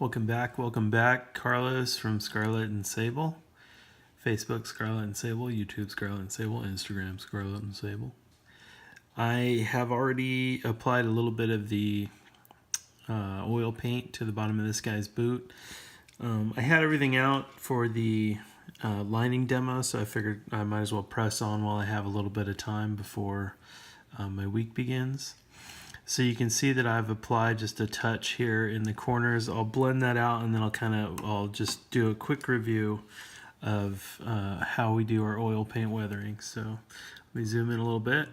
Welcome back. Carlos from Scarlet and Sable. Facebook Scarlet and Sable, YouTube Scarlet and Sable, Instagram Scarlet and Sable. I have already applied a little bit of the oil paint to the bottom of this guy's boot. I had everything out for the lining demo, so I figured I might as well press on while I have a little bit of time before my week begins. So you can see that I've applied just a touch here in the corners. I'll blend that out and then I'll just do a quick review of how we do our oil paint weathering. So let me zoom in a little bit.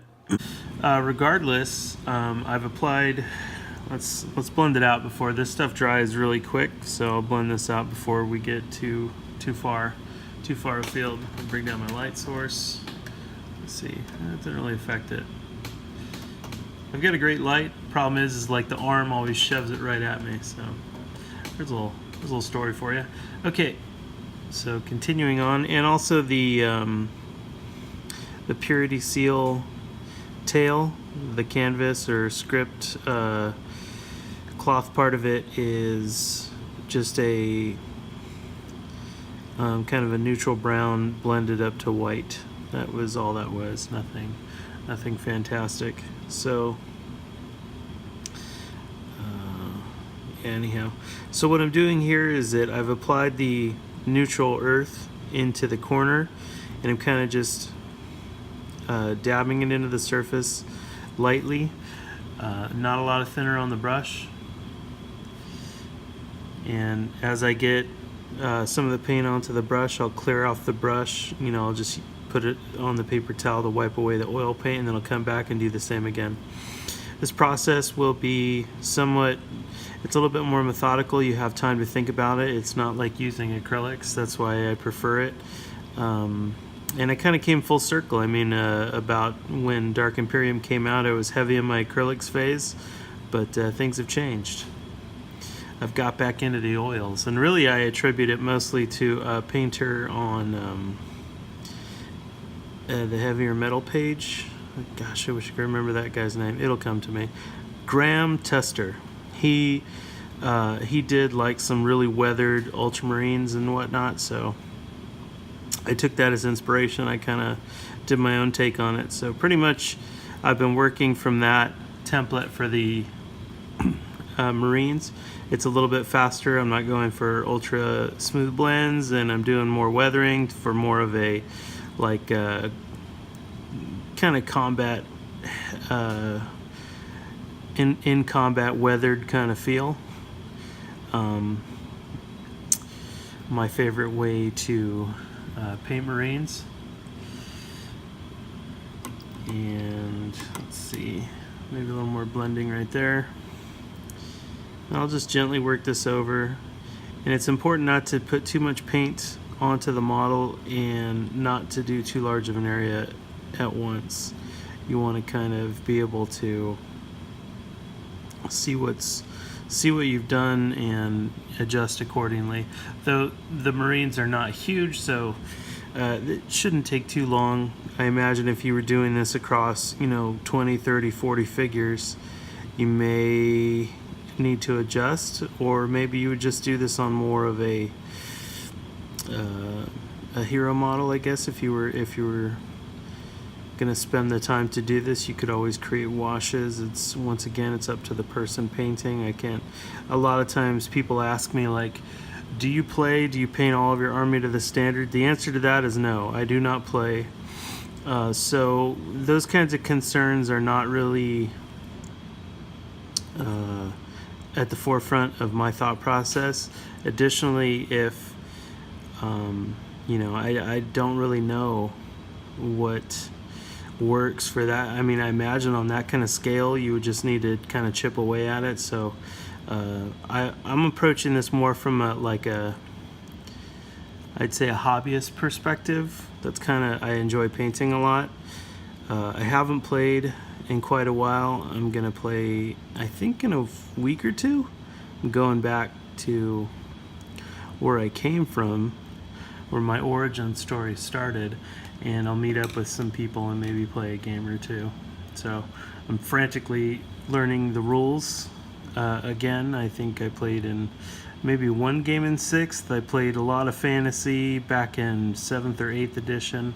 Regardless, I've applied, let's blend it out before this stuff dries really quick. So I'll blend this out before we get too far afield. I'll bring down my light source. Let's see, that didn't really affect it. I've got a great light. Problem is like the arm always shoves it right at me. So there's a little story for you. Okay, so continuing on, and also the Purity Seal tail, the canvas or script cloth part of it is just a kind of a neutral brown blended up to white. That was all that was. Nothing fantastic. So anyhow, so what I'm doing here is that I've applied the neutral earth into the corner, and I'm kind of just dabbing it into the surface lightly, not a lot of thinner on the brush. And as I get some of the paint onto the brush, I'll clear off the brush. I'll just put it on the paper towel to wipe away the oil paint, and then I'll come back and do the same again. This process will be it's a little bit more methodical. You have time to think about it. It's not like using acrylics. That's why I prefer it. And I kind of came full circle. I mean, about when Dark Imperium came out, I was heavy in my acrylics phase, but things have changed. I've got back into the oils, and really I attribute it mostly to a painter on the Heavier Metal page. Gosh, I wish I could remember that guy's name. It'll come to me. Graham Tester. He did like some really weathered ultramarines and whatnot, so I took that as inspiration. I kind of did my own take on it. So pretty much I've been working from that template for the Marines. It's a little bit faster. I'm not going for ultra smooth blends, and I'm doing more weathering for more of a kind of combat in combat weathered kind of feel. My favorite way to paint Marines. And let's see, maybe a little more blending right there. I'll just gently work this over, and it's important not to put too much paint onto the model and not to do too large of an area at once. You want to kind of be able to see what you've done and adjust accordingly. Though the Marines are not huge, so it shouldn't take too long. I imagine if you were doing this across 20, 30, 40 figures, you may need to adjust, or maybe you would just do this on more of a hero model. I guess if you were gonna spend the time to do this, you could always create washes. Once again, it's up to the person painting. A lot of times people ask me, like, do you paint all of your army to the standard? The answer to that is no, I do not play. So those kinds of concerns are not really at the forefront of my thought process. Additionally, if I don't really know what works for that. I mean, I imagine on that kind of scale you would just need to kind of chip away at it. So I'm approaching this more from I'd say a hobbyist perspective. That's kind of, I enjoy painting a lot. I haven't played in quite a while. I'm gonna play, I think, in a week or two. I'm going back to where I came from, where my origin story started, and I'll meet up with some people and maybe play a game or two. So I'm frantically learning the rules again. I think I played in maybe one game in 6th. I played a lot of Fantasy back in 7th or 8th edition,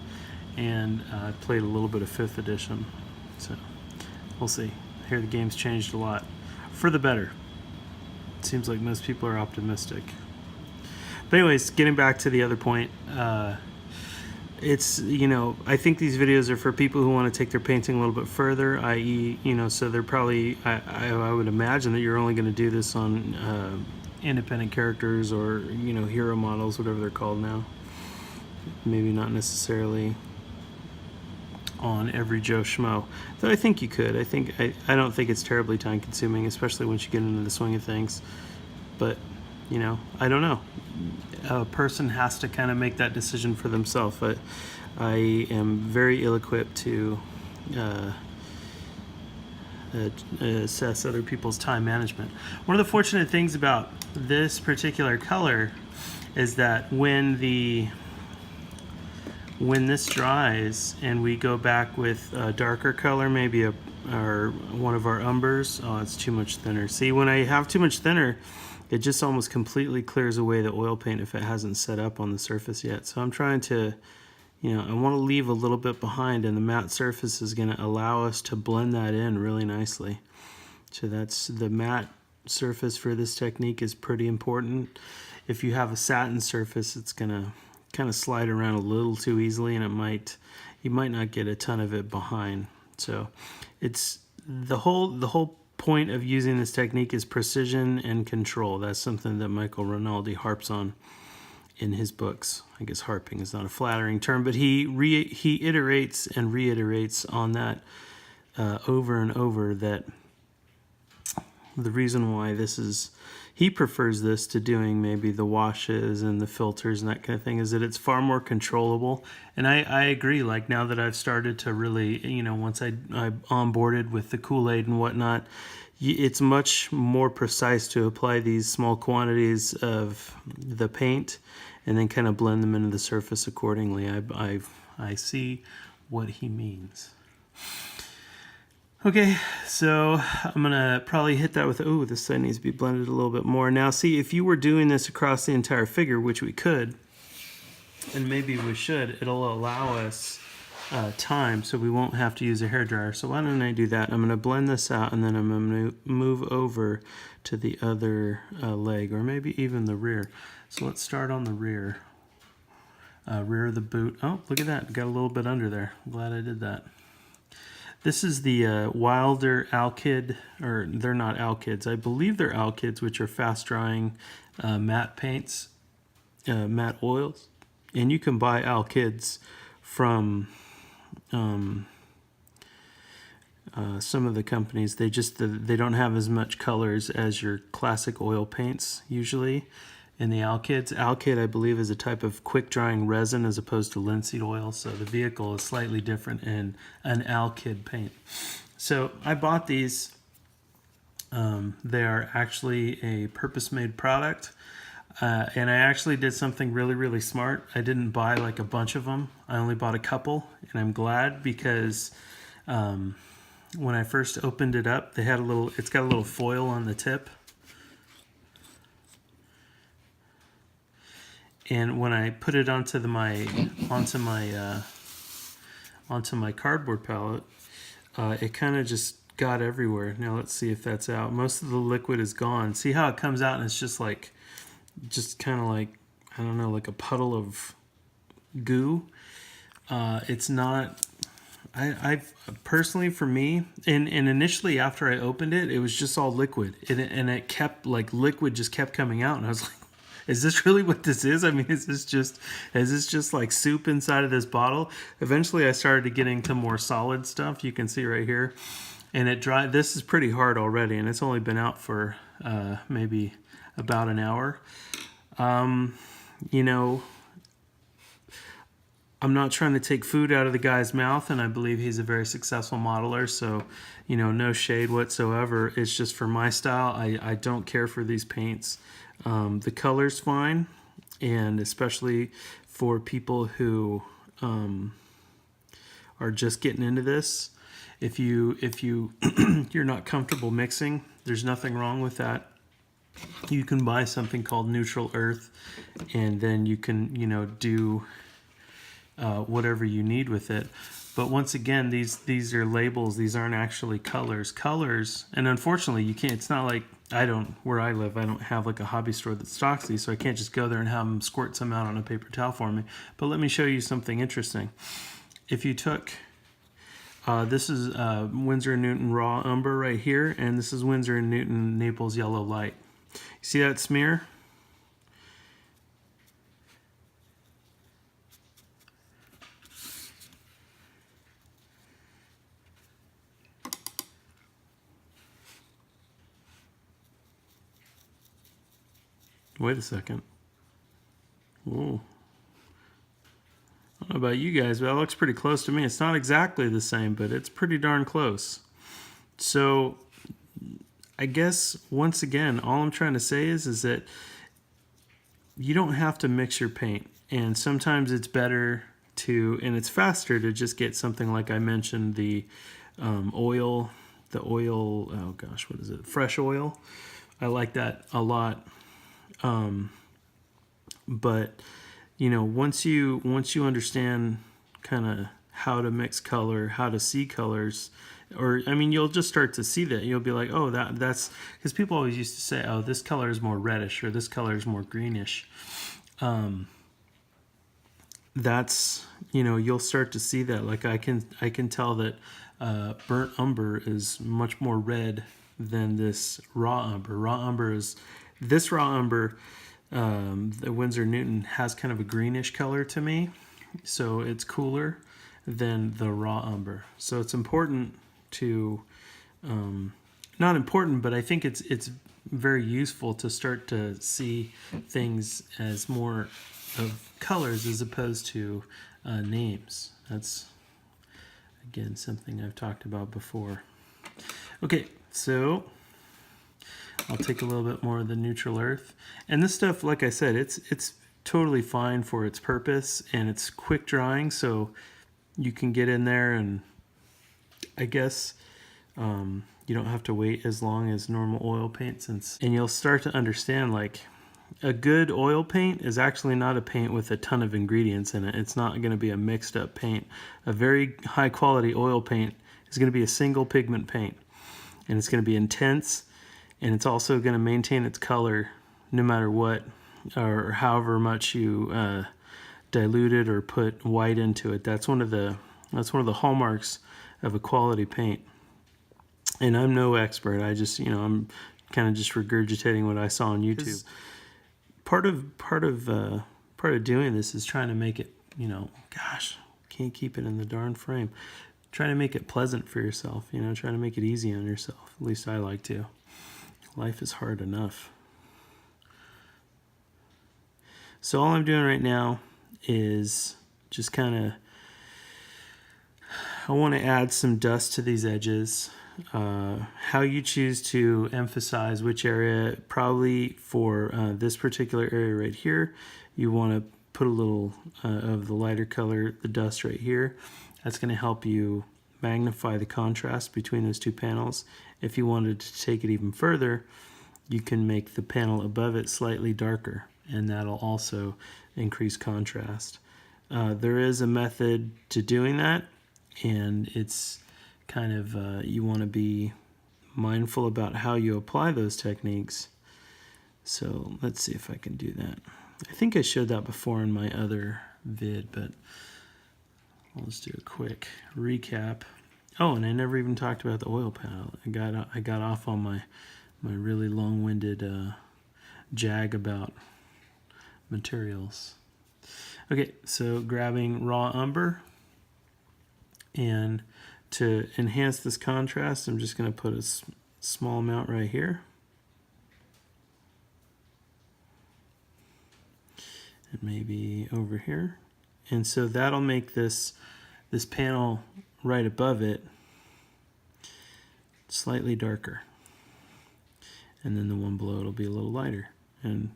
and I played a little bit of 5th edition. So we'll see. I hear the game's changed a lot for the better. It seems like most people are optimistic. But anyways, getting back to the other point, it's, I think these videos are for people who want to take their painting a little bit further, i.e., so they're probably, I would imagine that you're only going to do this on independent characters or, hero models, whatever they're called now. Maybe not necessarily on every Joe Schmo. Though I think you could. I don't think it's terribly time consuming, especially once you get into the swing of things. But, I don't know. A person has to kind of make that decision for themselves. I am very ill-equipped to assess other people's time management. One of the fortunate things about this particular color is that when this dries and we go back with a darker color, maybe one of our umbers, oh, it's too much thinner. See, when I have too much thinner, it just almost completely clears away the oil paint if it hasn't set up on the surface yet. So I'm trying to, I want to leave a little bit behind, and the matte surface is going to allow us to blend that in really nicely. So that's the matte surface for this technique is pretty important. If you have a satin surface, it's going to kind of slide around a little too easily, and you might not get a ton of it behind. So it's the whole point of using this technique is precision and control. That's something that Michael Rinaldi harps on in his books. I guess harping is not a flattering term, but he iterates and reiterates on that over and over, that the reason why he prefers this to doing maybe the washes and the filters and that kind of thing is that it's far more controllable. And I agree, like now that I've started to really, once I onboarded with the Kool-Aid and whatnot, it's much more precise to apply these small quantities of the paint and then kind of blend them into the surface accordingly. I see what he means. Okay, so I'm gonna probably hit that with, this side needs to be blended a little bit more. Now see, if you were doing this across the entire figure, which we could, and maybe we should, it'll allow us time, so we won't have to use a hairdryer. So why don't I do that? I'm gonna blend this out, and then I'm gonna move over to the other leg, or maybe even the rear. So let's start on the rear. Rear of the boot. Oh, look at that, got a little bit under there. I'm glad I did that. This is the Wilder Alkyd, or they're not Alkyds. I believe they're Alkyds, which are fast-drying matte paints, matte oils. And you can buy Alkyds from some of the companies. They don't have as much colors as your classic oil paints usually. In the Alkyds, Alkyd, I believe, is a type of quick-drying resin as opposed to linseed oil, so the vehicle is slightly different in an Alkyd paint. So I bought these. They are actually a purpose-made product, and I actually did something really, really smart. I didn't buy like a bunch of them. I only bought a couple, and I'm glad because when I first opened it up, it's got a little foil on the tip. And when I put it onto my cardboard palette, it kind of just got everywhere. Now let's see if that's out. Most of the liquid is gone. See how it comes out and it's just kind of like, I don't know, like a puddle of goo. It's not. I've personally, for me, and initially after I opened it, it was just all liquid, and it kept liquid just kept coming out, and I was like, is this really what this is? I mean, is this just like soup inside of this bottle? Eventually I started getting to more solid stuff. You can see right here, and it dried. This is pretty hard already, and it's only been out for maybe about an hour. I'm not trying to take food out of the guy's mouth, and I believe he's a very successful modeler, so, no shade whatsoever. It's just for my style. I don't care for these paints. The color's fine, and especially for people who are just getting into this. If you you're not comfortable mixing, there's nothing wrong with that. You can buy something called Neutral Earth, and then you can, you know, do whatever you need with it. But once again, these are labels. These aren't actually colors. Colors, and unfortunately, you can't. It's not like where I live, I don't have like a hobby store that stocks these, so I can't just go there and have them squirt some out on a paper towel for me. But let me show you something interesting. If you took this is Winsor & Newton Raw Umber right here, and this is Winsor & Newton Naples Yellow Light. You see that smear? Wait a second. Whoa. I don't know about you guys, but that looks pretty close to me. It's not exactly the same, but it's pretty darn close. So I guess, once again, all I'm trying to say is that you don't have to mix your paint. And sometimes it's better to, and it's faster to just get something like I mentioned, the oil, oh gosh, what is it? Fresh oil. I like that a lot. But you know, once you understand kind of how to mix color, how to see colors, or I mean, you'll just start to see that. You'll be like, oh, that's because people always used to say, oh, this color is more reddish or this color is more greenish. That's, you know, you'll start to see that. Like I can tell that burnt umber is much more red than this raw umber. Raw umber is this raw umber. The Winsor & Newton has kind of a greenish color to me, so it's cooler than the raw umber. So it's important to, not important, but I think it's very useful to start to see things as more of colors as opposed to names. That's, again, something I've talked about before. Okay, so I'll take a little bit more of the Neutral Earth. And this stuff, like I said, it's totally fine for its purpose, and it's quick drying, so you can get in there and I guess you don't have to wait as long as normal oil paint, and you'll start to understand, like, a good oil paint is actually not a paint with a ton of ingredients in it. It's not going to be a mixed up paint. A very high quality oil paint is going to be a single pigment paint, and it's going to be intense, and it's also going to maintain its color no matter what, or however much you dilute it or put white into it. That's one of the hallmarks of a quality paint. And I'm no expert. I just, you know, I'm kind of just regurgitating what I saw on YouTube. Part of doing this is trying to make it, you know, gosh, can't keep it in the darn frame. Trying to make it pleasant for yourself, you know, trying to make it easy on yourself. At least I like to. Life is hard enough. So all I'm doing right now is just kind of, I want to add some dust to these edges. How you choose to emphasize which area, probably for this particular area right here, you want to put a little of the lighter color, the dust right here. That's going to help you magnify the contrast between those two panels. If you wanted to take it even further, you can make the panel above it slightly darker, and that'll also increase contrast. There is a method to doing that, and it's kind of, you want to be mindful about how you apply those techniques. So let's see if I can do that. I think I showed that before in my other vid, but I'll just do a quick recap. Oh, and I never even talked about the oil palette. I got off on my really long-winded jag about materials. Okay, so grabbing raw umber, and to enhance this contrast, I'm just going to put a small amount right here. And maybe over here. And so that'll make this panel right above it slightly darker. And then the one below it will be a little lighter. And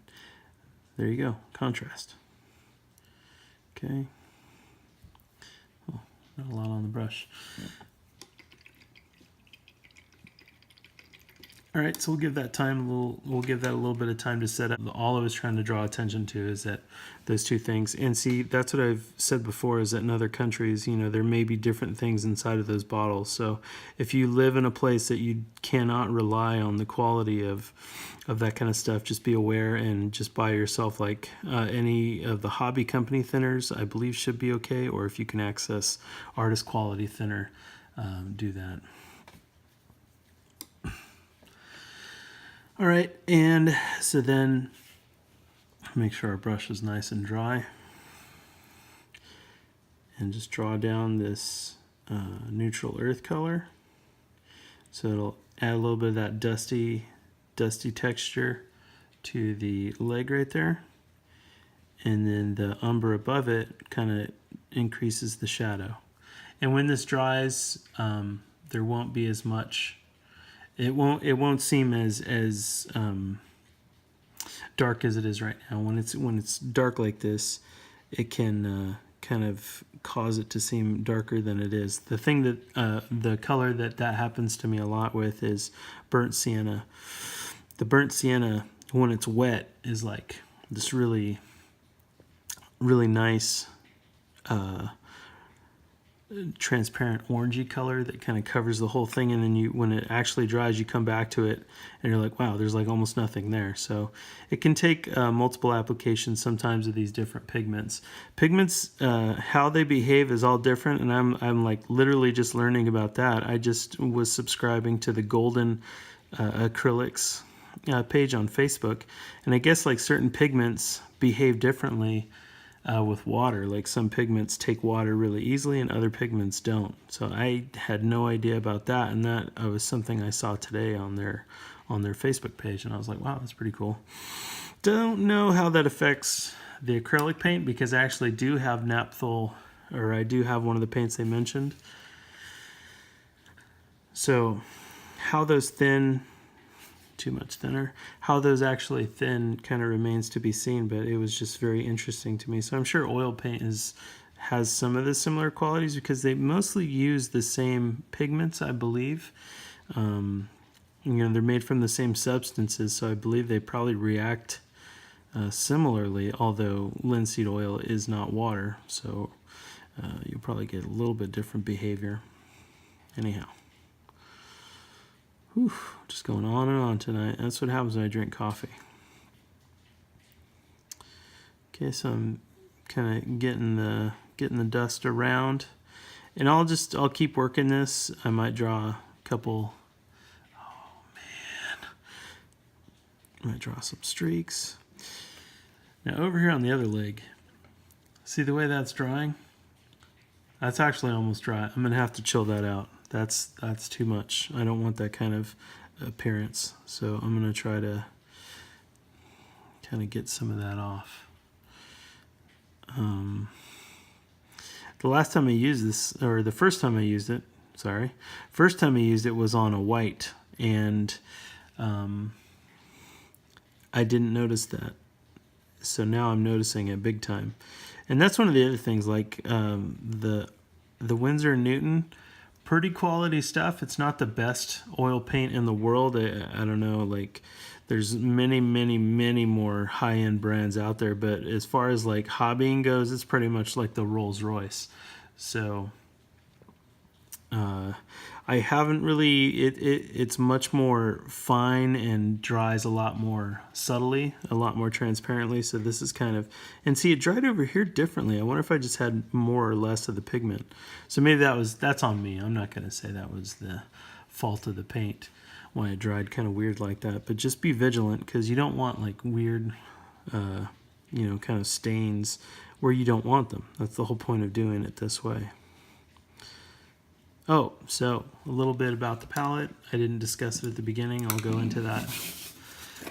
there you go, contrast. Okay. Oh, not a lot on the brush. All right, so we'll give that a little bit of time to set up. All I was trying to draw attention to is that those two things. And see, that's what I've said before, is that in other countries, you know, there may be different things inside of those bottles. So if you live in a place that you cannot rely on the quality of that kind of stuff, just be aware and just buy yourself like any of the hobby company thinners, I believe should be okay. Or if you can access artist quality thinner, do that. All right, and so then make sure our brush is nice and dry, and just draw down this neutral earth color. So it'll add a little bit of that dusty texture to the leg right there, and then the umber above it kind of increases the shadow. And when this dries, there won't be as much. It won't seem as dark as it is right now. When it's dark like this, it can kind of cause it to seem darker than it is. The thing that the color that happens to me a lot with is burnt sienna. The burnt sienna, when it's wet, is like this really nice transparent orangey color that kind of covers the whole thing, and then when it actually dries, you come back to it and you're like, wow, there's like almost nothing there. So it can take multiple applications sometimes of these different pigments. How they behave is all different, and I'm like literally just learning about that. I just was subscribing to the Golden Acrylics page on Facebook, and I guess like certain pigments behave differently with water. Like some pigments take water really easily and other pigments don't. So I had no idea about that, and that was something I saw today on their Facebook page, and I was like, wow, that's pretty cool. Don't know how that affects the acrylic paint, because I actually do have Naphthol, or I do have one of the paints they mentioned. So how those thin, too much thinner, how those actually thin kind of remains to be seen, but it was just very interesting to me. So I'm sure oil paint has some of the similar qualities, because they mostly use the same pigments, I believe. You know, they're made from the same substances, so I believe they probably react similarly, although linseed oil is not water, so you'll probably get a little bit different behavior. Anyhow. Whew, just going on and on tonight. That's what happens when I drink coffee. Okay, so I'm kind of getting the dust around, and I'll keep working this. I might draw a couple. Oh man, I might draw some streaks. Now over here on the other leg, see the way that's drying? That's actually almost dry. I'm gonna have to chill that out. That's too much. I don't want that kind of appearance. So I'm going to try to kind of get some of that off. The last time I used this, or the first time I used it, first time I used it was on a white, and I didn't notice that. So now I'm noticing it big time. And that's one of the other things, like the Winsor & Newton, pretty quality stuff. It's not the best oil paint in the world. I don't know, like there's many more high-end brands out there, but as far as like hobbying goes, it's pretty much like the Rolls-Royce. So I haven't really, it's much more fine and dries a lot more subtly, a lot more transparently. So this is kind of, and see, it dried over here differently. I wonder if I just had more or less of the pigment. So maybe that's on me. I'm not going to say that was the fault of the paint, why it dried kind of weird like that. But just be vigilant, because you don't want like weird, you know, kind of stains where you don't want them. That's the whole point of doing it this way. Oh, so a little bit about the palette. I didn't discuss it at the beginning. I'll go into that.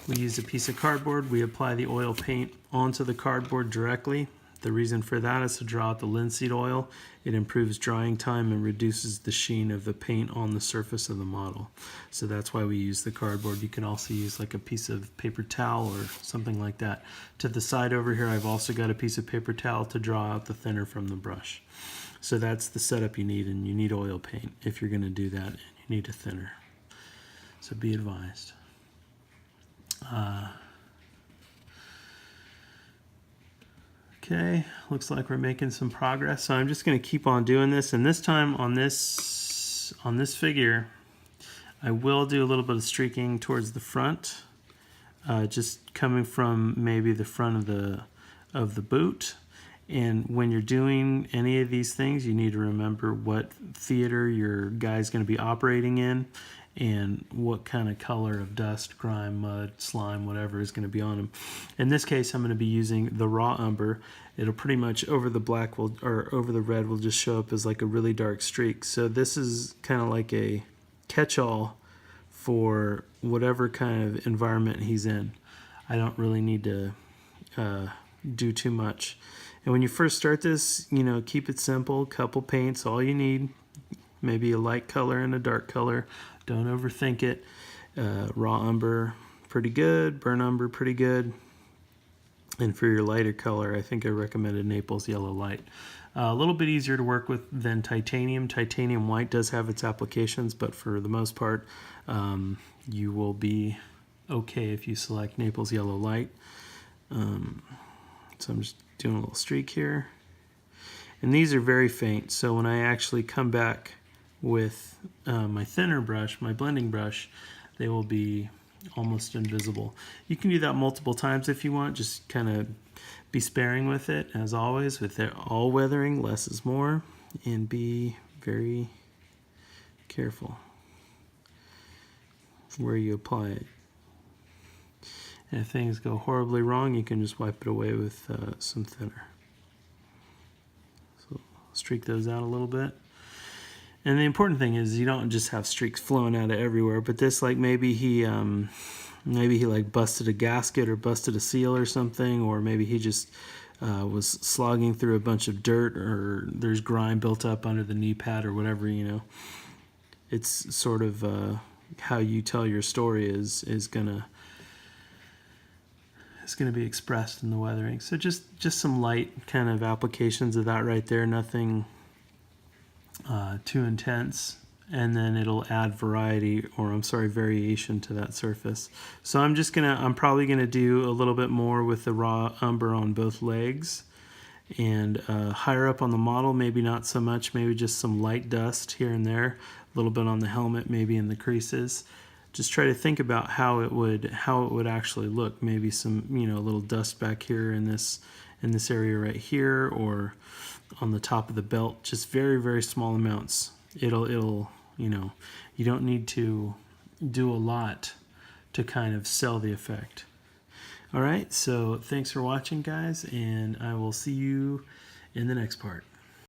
We use a piece of cardboard. We apply the oil paint onto the cardboard directly. The reason for that is to draw out the linseed oil. It improves drying time and reduces the sheen of the paint on the surface of the model. So that's why we use the cardboard. You can also use like a piece of paper towel or something like that. To the side over here, I've also got a piece of paper towel to draw out the thinner from the brush. So that's the setup you need, and you need oil paint if you're going to do that, and you need a thinner. So be advised. Okay, looks like we're making some progress. So I'm just going to keep on doing this, and this time on this figure, I will do a little bit of streaking towards the front, just coming from maybe the front of the boot. And when you're doing any of these things, you need to remember what theater your guy's going to be operating in and what kind of color of dust, grime, mud, slime, whatever is going to be on him. In this case, I'm going to be using the raw umber. It'll pretty much over the black or over the red will just show up as like a really dark streak. So this is kind of like a catch-all for whatever kind of environment he's in. I don't really need to do too much. And when you first start this, you know, keep it simple. Couple paints, all you need. Maybe a light color and a dark color. Don't overthink it. Raw umber, pretty good. Burnt umber, pretty good. And for your lighter color, I think I recommended Naples Yellow Light. A little bit easier to work with than titanium. Titanium white does have its applications, but for the most part, you will be okay if you select Naples Yellow Light. So I'm just doing a little streak here. And these are very faint, so when I actually come back with my thinner brush, my blending brush, they will be almost invisible. You can do that multiple times if you want, just kind of be sparing with it, as always, with all weathering, less is more, and be very careful where you apply it. And if things go horribly wrong, you can just wipe it away with some thinner. So streak those out a little bit. And the important thing is you don't just have streaks flowing out of everywhere, but this, like maybe he like busted a gasket or busted a seal or something, or maybe he just was slogging through a bunch of dirt, or there's grime built up under the knee pad or whatever, you know. It's sort of how you tell your story is gonna be expressed in the weathering. So just some light kind of applications of that right there, nothing too intense, and then it'll add variation to that surface. So I'm probably gonna do a little bit more with the raw umber on both legs, and higher up on the model, maybe not so much, maybe just some light dust here and there, a little bit on the helmet, maybe in the creases. Just try to think about how it would actually look. Maybe some, you know, a little dust back here in this area right here, or on the top of the belt. Just very, very small amounts. It'll you know, you don't need to do a lot to kind of sell the effect. All right, so thanks for watching, guys, and I will see you in the next part.